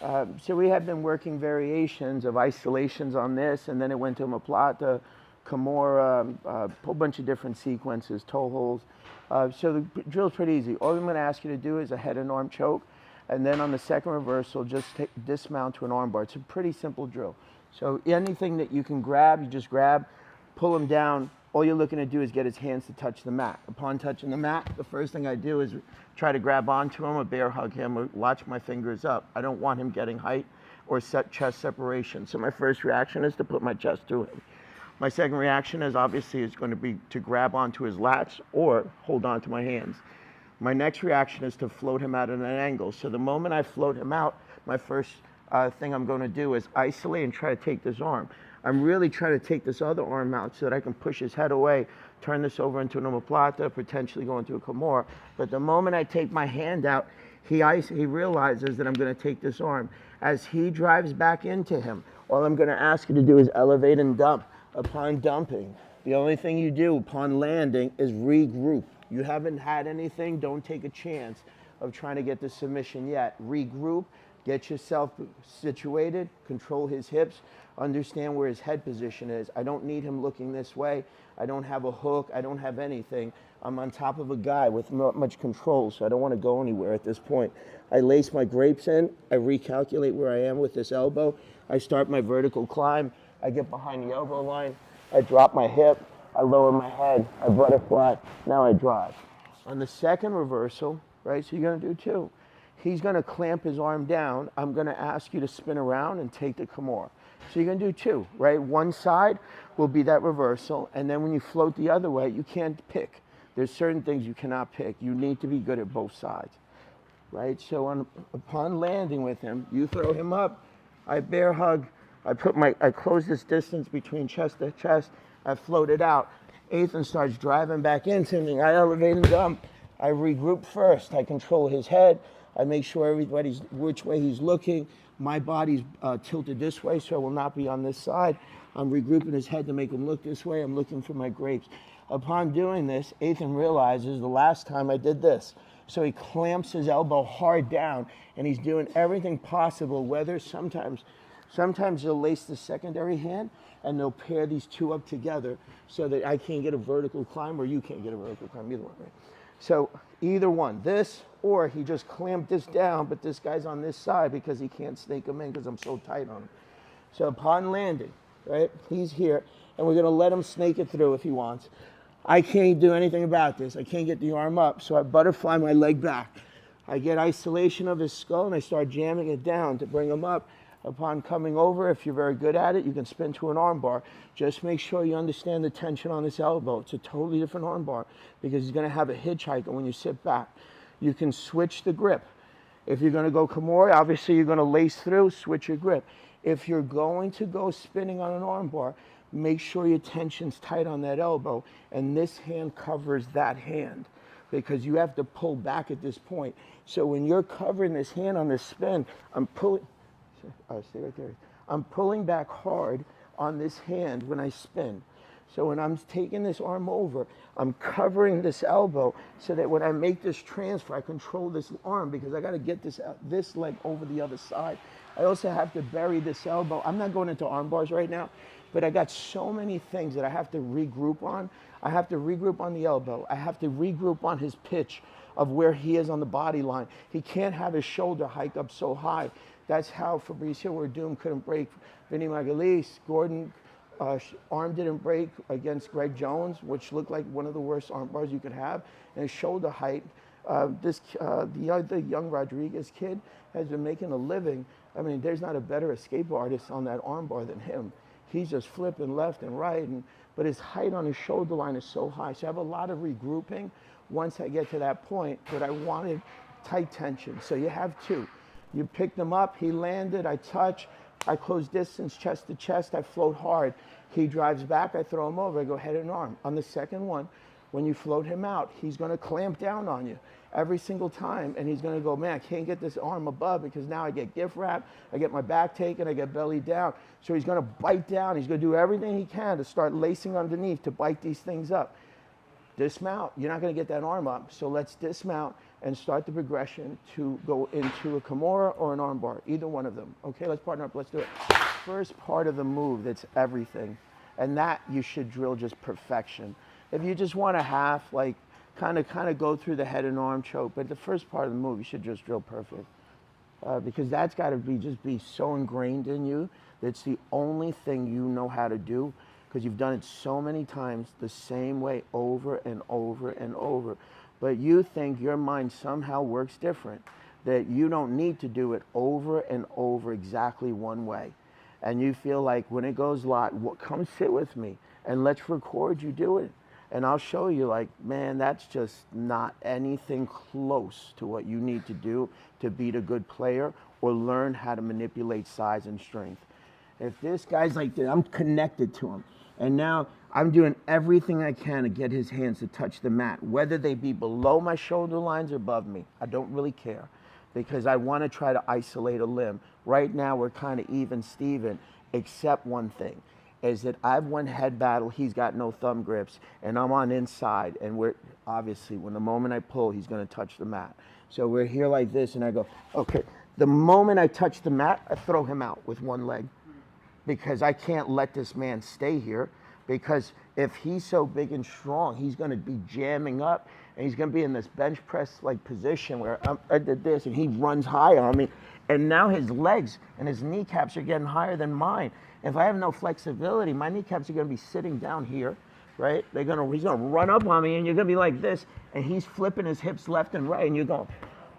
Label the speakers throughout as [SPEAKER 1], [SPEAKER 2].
[SPEAKER 1] So we have been working variations of isolations on this, and then it went to omoplata, Kimura, a whole bunch of different sequences, toe holds. So the drill's pretty easy. All I'm going to ask you to do is a head and arm choke, and then on the second reversal, just dismount to an arm bar. It's a pretty simple drill. So anything that you can grab, you just grab, pull him down. All you're looking to do is get his hands to touch the mat. Upon touching the mat, the first thing I do is try to grab onto him, or bear hug him, or latch my fingers up. I don't want him getting height or chest separation. So my first reaction is to put my chest through him. My second reaction is obviously going to be to grab onto his lats or hold on to my hands. My next reaction is to float him out at an angle. So the moment I float him out, my first thing I'm going to do is isolate and try to take this arm. I'm really trying to take this other arm out so that I can push his head away, turn this over into an omoplata, potentially go into a Kimura. But the moment I take my hand out, he realizes that I'm going to take this arm. As he drives back into him, all I'm going to ask you to do is elevate and dump. Upon dumping, the only thing you do upon landing is regroup. You haven't had anything, don't take a chance of trying to get the submission yet. Regroup, get yourself situated, control his hips, understand where his head position is. I don't need him looking this way. I don't have a hook. I don't have anything. I'm on top of a guy with not much control, so I don't want to go anywhere at this point. I lace my grapes in. I recalculate where I am with this elbow. I start my vertical climb. I get behind the elbow line. I drop my hip. I lower my head. I butterfly. Now I drive. On the second reversal, right, so you're going to do two. He's going to clamp his arm down. I'm going to ask you to spin around and take the Kimura. So you're going to do two, right? One side will be that reversal, and then when you float the other way, you can't pick. There's certain things you cannot pick. You need to be good at both sides, right? So upon landing with him, you throw him up. I bear hug. I close this distance between chest to chest. I float it out. Ethan starts driving back into me. I elevate and dump. I regroup first. I control his head. I make sure everybody's which way he's looking. My body's tilted this way, so I will not be on this side. I'm regrouping his head to make him look this way. I'm looking for my grapes. Upon doing this, Ethan realizes the last time I did this. So he clamps his elbow hard down, and he's doing everything possible, whether sometimes they'll lace the secondary hand, and they'll pair these two up together so that I can't get a vertical climb or you can't get a vertical climb, either one, right? So either one, this, or he just clamped this down, but this guy's on this side because he can't snake him in because I'm so tight on him. So upon landing, right, he's here, and we're going to let him snake it through if he wants. I can't do anything about this. I can't get the arm up, so I butterfly my leg back. I get isolation of his skull, and I start jamming it down to bring him up. Upon coming over, if you're very good at it, you can spin to an arm bar. Just make sure you understand the tension on this elbow. It's a totally different arm bar because he's going to have a hitchhiker when you sit back. You can switch the grip. If you're going to go Kimura, obviously you're going to lace through, switch your grip. If you're going to go spinning on an arm bar, make sure your tension's tight on that elbow, and this hand covers that hand because you have to pull back at this point. So when you're covering this hand on this spin, I'm pulling. Stay right there. I'm pulling back hard on this hand when I spin. So when I'm taking this arm over, I'm covering this elbow so that when I make this transfer, I control this arm because I got to get this leg over the other side. I also have to bury this elbow. I'm not going into arm bars right now, but I got so many things that I have to regroup on. I have to regroup on the elbow. I have to regroup on his pitch of where he is on the body line. He can't have his shoulder hike up so high. That's how Fabricio Werdum couldn't break Vinny Magalhaes. Gordon arm didn't break against Greg Jones, which looked like one of the worst arm bars you could have. And his shoulder height, the other young Rodriguez kid has been making a living. I mean, there's not a better escape artist on that arm bar than him. He's just flipping left and right, but his height on his shoulder line is so high. So I have a lot of regrouping once I get to that point, but I wanted tight tension. So you have two. You pick them up, he landed, I touch, I close distance, chest to chest, I float hard. He drives back, I throw him over, I go head and arm. On the second one, when you float him out, he's gonna clamp down on you every single time, and he's gonna go, man, I can't get this arm above because now I get gift wrap, I get my back taken, I get belly down. So he's gonna bite down, he's gonna do everything he can to start lacing underneath to bite these things up. dismount. You're not going to get that arm up. So let's dismount and start the progression to go into a Kimura or an armbar, either one of them. Okay, let's partner up. Let's do it. First part of the move, that's everything. And that you should drill just perfection. If you just want to half, like, kind of go through the head and arm choke, but the first part of the move, you should just drill perfect. Because that's got to just be so ingrained in you. That's the only thing you know how to do, because you've done it so many times the same way over and over and over. But you think your mind somehow works different, that you don't need to do it over and over exactly one way. And you feel like when it goes live, come sit with me and let's record you do it. And I'll show you, like, man, that's just not anything close to what you need to do to beat a good player or learn how to manipulate size and strength. If this guy's like this, I'm connected to him. And now I'm doing everything I can to get his hands to touch the mat, whether they be below my shoulder lines or above me. I don't really care, because I want to try to isolate a limb. Right now, we're kind of even Steven, except one thing, is that I've won head battle, he's got no thumb grips, and I'm on inside, and we're, obviously, when the moment I pull, he's going to touch the mat. So we're here like this, and I go, okay. The moment I touch the mat, I throw him out with one leg, because I can't let this man stay here, because if he's so big and strong, he's going to be jamming up, and he's going to be in this bench press like position where I did this, and he runs high on me, and now his legs and his kneecaps are getting higher than mine. If I have no flexibility, my kneecaps are going to be sitting down here, right? He's going to run up on me, and you're going to be like this, and he's flipping his hips left and right, and you're going,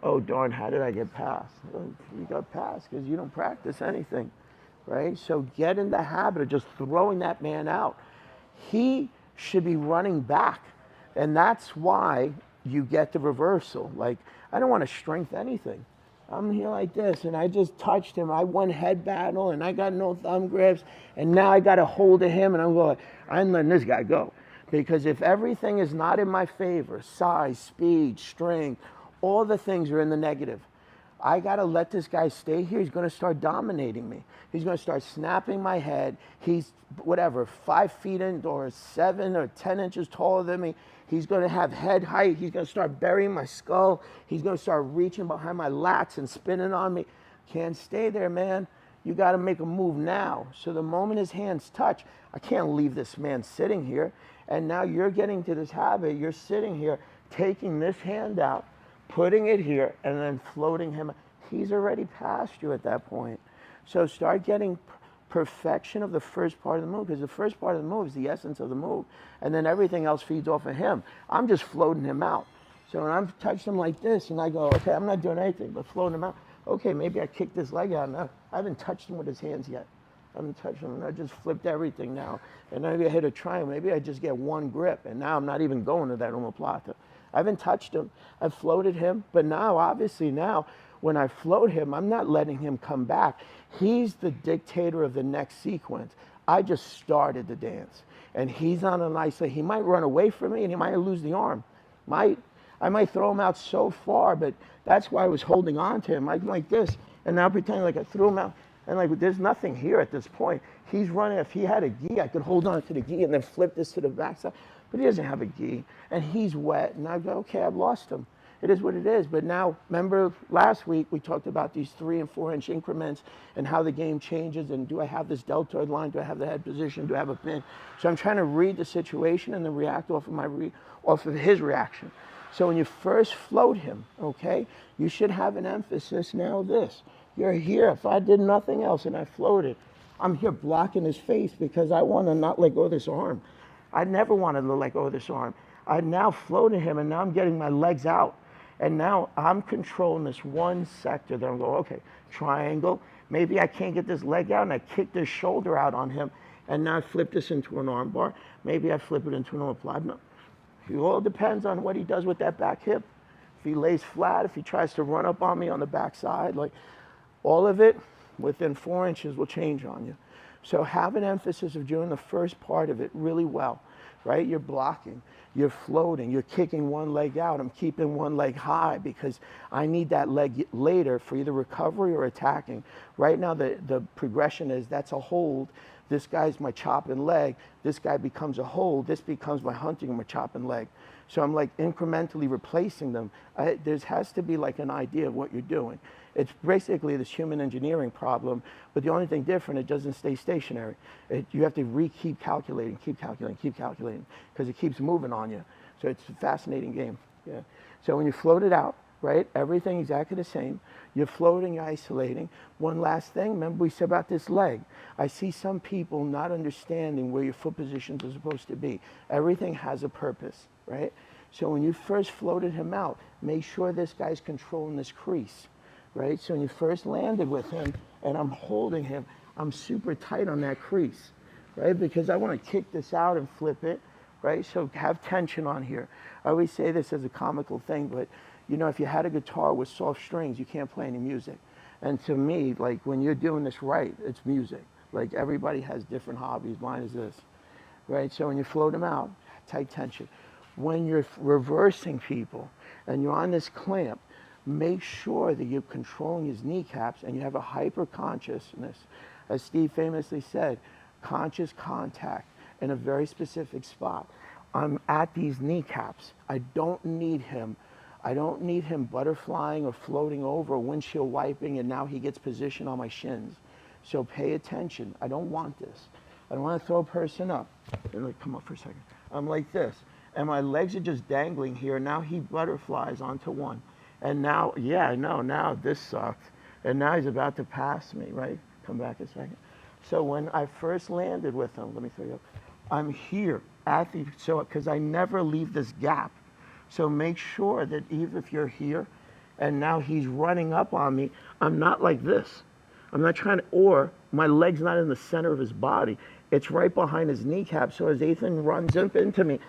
[SPEAKER 1] oh darn, how did I get past? Well, you got past because you don't practice anything, right? So get in the habit of just throwing that man out. He should be running back, and that's why you get the reversal. Like, I don't want to strength anything. I'm here like this, and I just touched him. I won head battle, and I got no thumb grips, and now I got a hold of him, and I'm going, I'm letting this guy go. Because if everything is not in my favor, size, speed, strength, all the things are in the negative. I got to let this guy stay here. He's going to start dominating me. He's going to start snapping my head. He's, whatever, 5 feet in or 7 or 10 inches taller than me. He's going to have head height. He's going to start burying my skull. He's going to start reaching behind my lats and spinning on me. Can't stay there, man. You got to make a move now. So the moment his hands touch, I can't leave this man sitting here. And now you're getting to this habit. You're sitting here, taking this hand out, putting it here, and then floating him. He's already past you at that point. So start getting perfection of the first part of the move, because the first part of the move is the essence of the move, and then everything else feeds off of him. I'm just floating him out. So when I'm touching him like this, and I go, okay, I'm not doing anything but floating him out. Okay, maybe I kicked this leg out. Now I haven't touched him with his hands yet. I haven't touched him, and I just flipped everything now. And maybe I hit a triangle. Maybe I just get one grip, and now I'm not even going to that omoplata. I haven't touched him. I've floated him, but now, obviously now, when I float him, I'm not letting him come back. He's the dictator of the next sequence. I just started the dance, and he's on an isolation. He might run away from me, and he might lose the arm. I might throw him out so far, but that's why I was holding on to him. I'm like this, and now pretending like I threw him out, and like there's nothing here at this point. He's running. If he had a gi, I could hold on to the gi and then flip this to the backside. But he doesn't have a gi, and he's wet, and I go, okay, I've lost him. It is what it is. But now, remember last week we talked about these 3 and 4 inch increments and how the game changes, and do I have this deltoid line? Do I have the head position? Do I have a pin? So I'm trying to read the situation and then react off of his reaction. So when you first float him, okay, you should have an emphasis now this. You're here. If I did nothing else and I floated, I'm here blocking his face because I want to not let go of this arm. I never wanted to let go of this arm. I now floated him, and now I'm getting my legs out. And now I'm controlling this one sector that I'm going, okay, triangle. Maybe I can't get this leg out, and I kick this shoulder out on him, and now I flip this into an arm bar. Maybe I flip it into an omoplata. It all depends on what he does with that back hip. If he lays flat, if he tries to run up on me on the backside, like all of it within 4 inches will change on you. So have an emphasis of doing the first part of it really well, right? You're blocking. You're floating, you're kicking one leg out. I'm keeping one leg high because I need that leg later for either recovery or attacking. Right now, the progression is that's a hold. This guy's my chopping leg. This guy becomes a hold. This becomes my hunting and my chopping leg. So I'm like incrementally replacing them. There has to be like an idea of what you're doing. It's basically this human engineering problem, but the only thing different, it doesn't stay stationary. You have to keep calculating, because it keeps moving on you. So it's a fascinating game. Yeah. So when you float it out, right, everything exactly the same. You're floating, you're isolating. One last thing, remember we said about this leg. I see some people not understanding where your foot positions are supposed to be. Everything has a purpose, right? So when you first floated him out, make sure this guy's controlling this crease. Right? So when you first landed with him and I'm holding him, I'm super tight on that crease, right? Because I want to kick this out and flip it, right? So have tension on here. I always say this as a comical thing, but you know, if you had a guitar with soft strings, you can't play any music. And to me, like when you're doing this right, it's music. Like everybody has different hobbies. Mine is this, right? So when you float them out, tight tension. When you're reversing people and you're on this clamp, make sure that you're controlling his kneecaps and you have a hyper consciousness. As Steve famously said, conscious contact in a very specific spot. I'm at these kneecaps. I don't need him butterflying or floating over, windshield wiping, and now he gets position on my shins. So pay attention. I don't want this. I don't want to throw a person up. Like, come up for a second. I'm like this. And my legs are just dangling here. Now he butterflies onto one. And now, yeah, I know, now this sucked. And now he's about to pass me, right? Come back a second. So when I first landed with him, let me throw you up. I'm here at the, so, because I never leave this gap. So make sure that even if you're here and now he's running up on me, I'm not like this. I'm not trying to, or my leg's not in the center of his body. It's right behind his kneecap. So as Ethan runs up into me,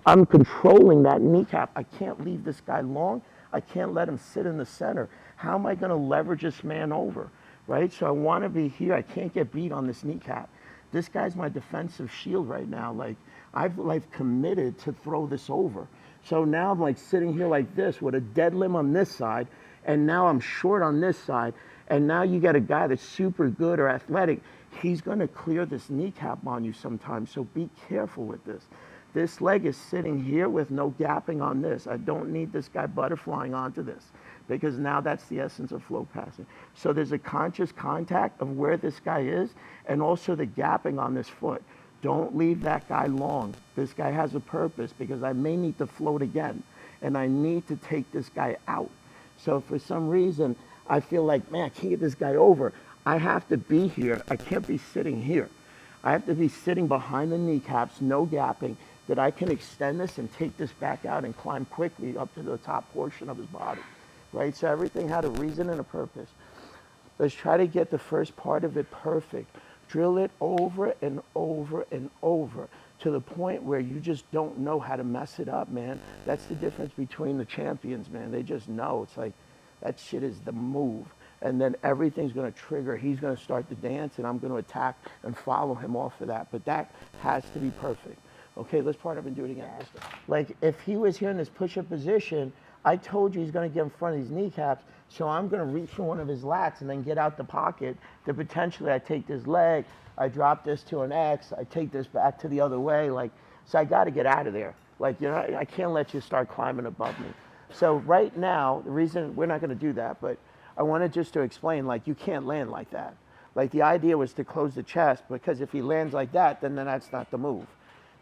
[SPEAKER 1] I'm controlling that kneecap. I can't leave this guy long. I can't let him sit in the center. How am I going to leverage this man over, right? So I want to be here. I can't get beat on this kneecap. This guy's my defensive shield right now. Like I've committed to throw this over. So now I'm like sitting here like this with a dead limb on this side, and now I'm short on this side, and now you got a guy that's super good or athletic. He's going to clear this kneecap on you sometimes. So be careful with this. This leg is sitting here with no gapping on this. I don't need this guy butterflying onto this because now that's the essence of flow passing. So there's a conscious contact of where this guy is and also the gapping on this foot. Don't leave that guy long. This guy has a purpose because I may need to float again and I need to take this guy out. So for some reason, I feel like, man, I can't get this guy over. I have to be here. I can't be sitting here. I have to be sitting behind the kneecaps, no gapping, that I can extend this and take this back out and climb quickly up to the top portion of his body, right? So everything had a reason and a purpose. Let's try to get the first part of it perfect. Drill it over and over and over to the point where you just don't know how to mess it up, man. That's the difference between the champions, man. They just know. It's like, that shit is the move. And then everything's going to trigger. He's going to start to dance, and I'm going to attack and follow him off of that. But that has to be perfect. Okay, let's part up and do it again. Like, if he was here in this push-up position, I told you he's going to get in front of these kneecaps, so I'm going to reach for one of his lats and then get out the pocket to potentially I take this leg, I drop this to an X, I take this back to the other way. Like, so I got to get out of there. Like, you know, I can't let you start climbing above me. So right now, the reason we're not going to do that, but I wanted just to explain, like, you can't land like that. Like, the idea was to close the chest, because if he lands like that, then that's not the move,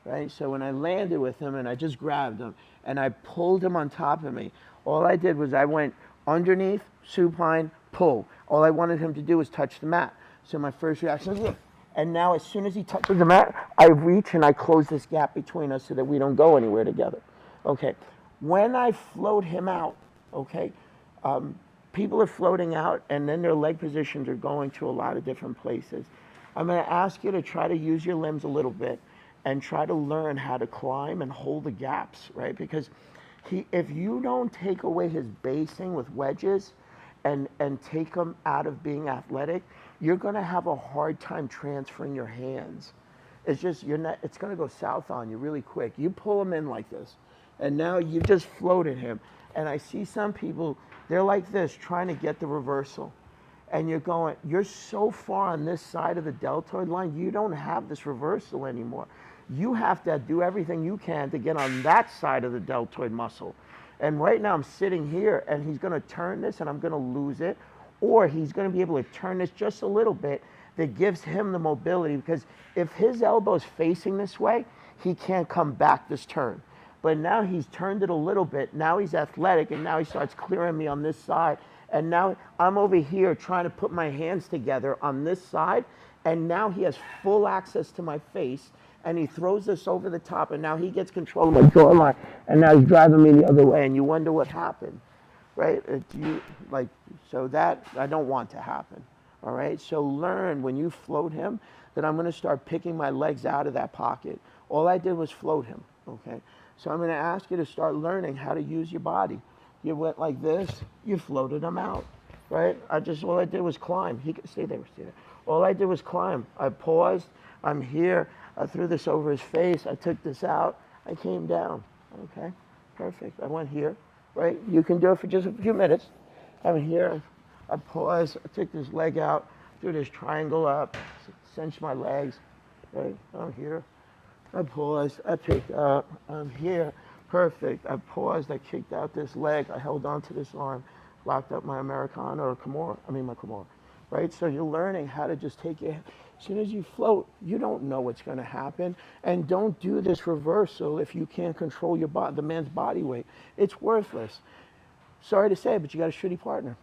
[SPEAKER 1] right? So when I landed with him and I just grabbed him and I pulled him on top of me, all I did was I went underneath, supine, pull. All I wanted him to do was touch the mat. So my first reaction was, and now as soon as he touches the mat, I reach and I close this gap between us so that we don't go anywhere together. Okay, when I float him out, okay, people are floating out and then their leg positions are going to a lot of different places. I'm going to ask you to try to use your limbs a little bit and try to learn how to climb and hold the gaps, right? Because if you don't take away his basing with wedges and take him out of being athletic, you're going to have a hard time transferring your hands It's just, you're not, it's going to go south on you really quick. You pull him in like this, and now you just floated him. And I see some people, they're like this, trying to get the reversal. And you're going, you're so far on this side of the deltoid line, you don't have this reversal anymore. You have to do everything you can to get on that side of the deltoid muscle. And right now I'm sitting here, and he's going to turn this, and I'm going to lose it. Or he's going to be able to turn this just a little bit that gives him the mobility, because if his elbow is facing this way, he can't come back this turn. But now he's turned it a little bit. Now he's athletic, and now he starts clearing me on this side. And now I'm over here trying to put my hands together on this side, and now he has full access to my face, and he throws this over the top, and now he gets control of my jawline, and now he's driving me the other way, and you wonder what happened, right? So that I don't want to happen. All right, so learn when you float him that I'm going to start picking my legs out of that pocket. All I did was float him, okay? So I'm going to ask you to start learning how to use your body. You went like this, you floated him out, right? All I did was climb. He could stay there, stay there. All I did was climb. I paused, I'm here, I threw this over his face, I took this out, I came down, okay? Perfect, I went here, right? You can do it for just a few minutes. I'm here. I paused, I took this leg out, threw this triangle up, cinched my legs, right? I'm here. I paused, I picked up, I'm here. Perfect. I paused, I kicked out this leg, I held onto this arm, locked up my Americana or my Kimura, right? So you're learning how to just take it. As soon as you float, you don't know what's going to happen. And don't do this reversal if you can't control your the man's body weight. It's worthless. Sorry to say, but you got a shitty partner.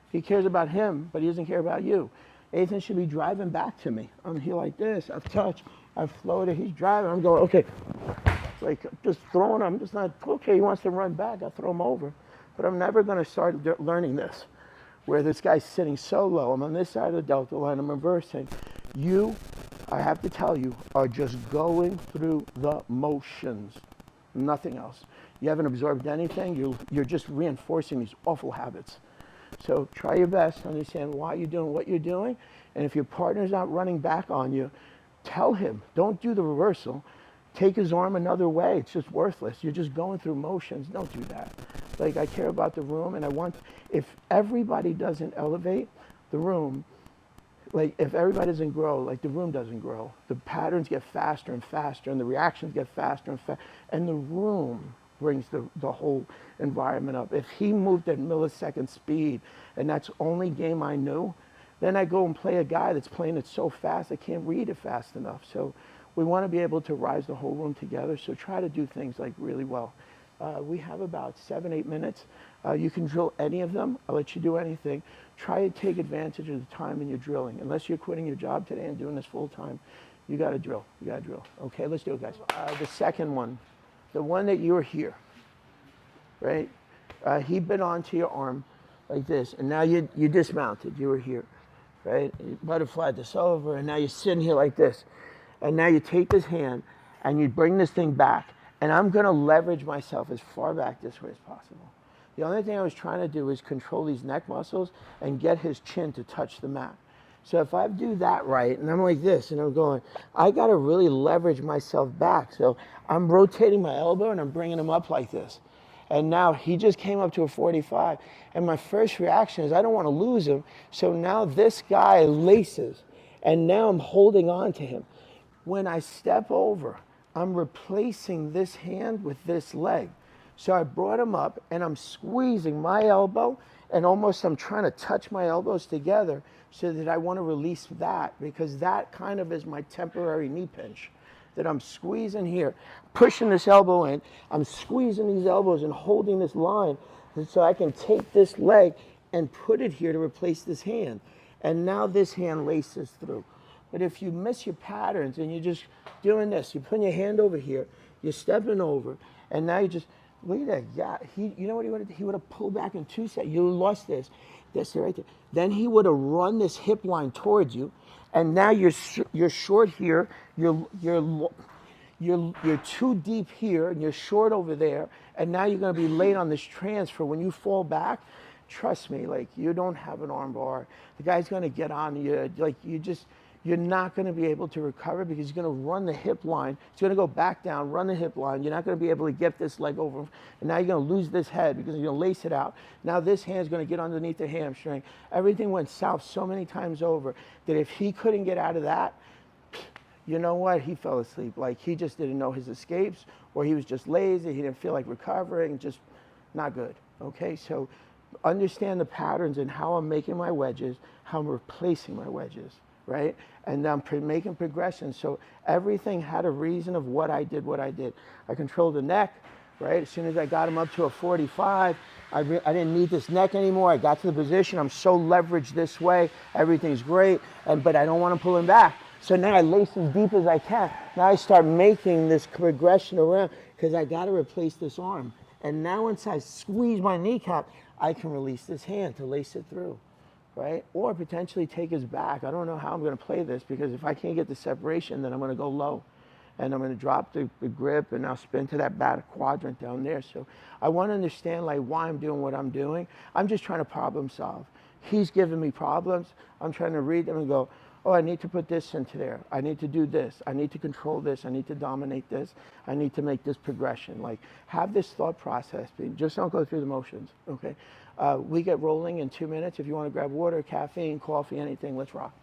[SPEAKER 1] He cares about him, but he doesn't care about you. Ethan should be driving back to me. I'm here like this. I've touched. I've floated. He's driving. I'm going, okay. It's like just throwing him. Just not, okay, he wants to run back. I throw him over. But I'm never going to start learning this, where this guy's sitting so low. I'm on this side of the delta line. I'm reversing. You, I have to tell you, are just going through the motions. Nothing else. You haven't absorbed anything. You're just reinforcing these awful habits. So try your best to understand why you're doing what you're doing. And if your partner's not running back on you, tell him. Don't do the reversal. Take his arm another way. It's just worthless. You're just going through motions. Don't do that. Like, I care about the room, and I want, if everybody doesn't elevate the room, like if everybody doesn't grow, like the room doesn't grow. The patterns get faster and faster, and the reactions get faster and faster, and the room brings the whole environment up. If he moved at millisecond speed, and that's the only game I knew, then I go and play a guy that's playing it so fast I can't read it fast enough. So we want to be able to rise the whole room together, so try to do things like really well. We have about 7-8 minutes. You can drill any of them. I'll let you do anything. Try to take advantage of the time in your drilling. Unless you're quitting your job today and doing this full time, you got to drill. You got to drill. Okay, let's do it, guys. The second one. The one that you're here, right? He bit onto your arm like this, and now you dismounted. You were here, right? You butterflied this over, and now you're sitting here like this. And now you take this hand, and you bring this thing back, and I'm going to leverage myself as far back this way as possible. The only thing I was trying to do is control these neck muscles and get his chin to touch the mat. So if I do that right, and I'm like this, and I'm going, I got to really leverage myself back. So I'm rotating my elbow, and I'm bringing him up like this. And now he just came up to a 45. And my first reaction is I don't want to lose him. So now this guy laces, and now I'm holding on to him. When I step over, I'm replacing this hand with this leg. So I brought him up, and I'm squeezing my elbow, and almost I'm trying to touch my elbows together so that I want to release that, because that kind of is my temporary knee pinch, that I'm squeezing here, pushing this elbow in, I'm squeezing these elbows and holding this line so I can take this leg and put it here to replace this hand. And now this hand laces through. But if you miss your patterns and you're just doing this, you're putting your hand over here, you're stepping over, and now you just, look at that guy. You know what he would have? He would have pulled back in 2 seconds. You lost this right there. Then he would have run this hip line towards you, and now you're short here. You're too deep here, and you're short over there. And now you're going to be late on this transfer. When you fall back, trust me, like you don't have an arm bar. The guy's going to get on you. Like you you're not going to be able to recover because you're going to run the hip line. It's going to go back down, run the hip line. You're not going to be able to get this leg over. And now you're going to lose this head because you're going to lace it out. Now this hand's going to get underneath the hamstring. Everything went south so many times over that if he couldn't get out of that, you know what? He fell asleep. Like he just didn't know his escapes, or he was just lazy. He didn't feel like recovering. Just not good. Okay, so understand the patterns and how I'm making my wedges, how I'm replacing my wedges, right? And I'm making progression. So everything had a reason of what I did. I controlled the neck, right? As soon as I got him up to a 45, I didn't need this neck anymore. I got to the position. I'm so leveraged this way. Everything's great, but I don't want to pull him back. So now I lace as deep as I can. Now I start making this progression around because I got to replace this arm. And now once I squeeze my kneecap, I can release this hand to lace it through. Right? Or potentially take his back. I don't know how I'm going to play this because if I can't get the separation, then I'm going to go low. And I'm going to drop the grip and I'll spin to that back quadrant down there. So I want to understand like why I'm doing what I'm doing. I'm just trying to problem solve. He's giving me problems. I'm trying to read them and go, oh, I need to put this into there. I need to do this. I need to control this. I need to dominate this. I need to make this progression. Like have this thought process. Just don't go through the motions, okay? We get rolling in 2 minutes. If you want to grab water, caffeine, coffee, anything, let's rock.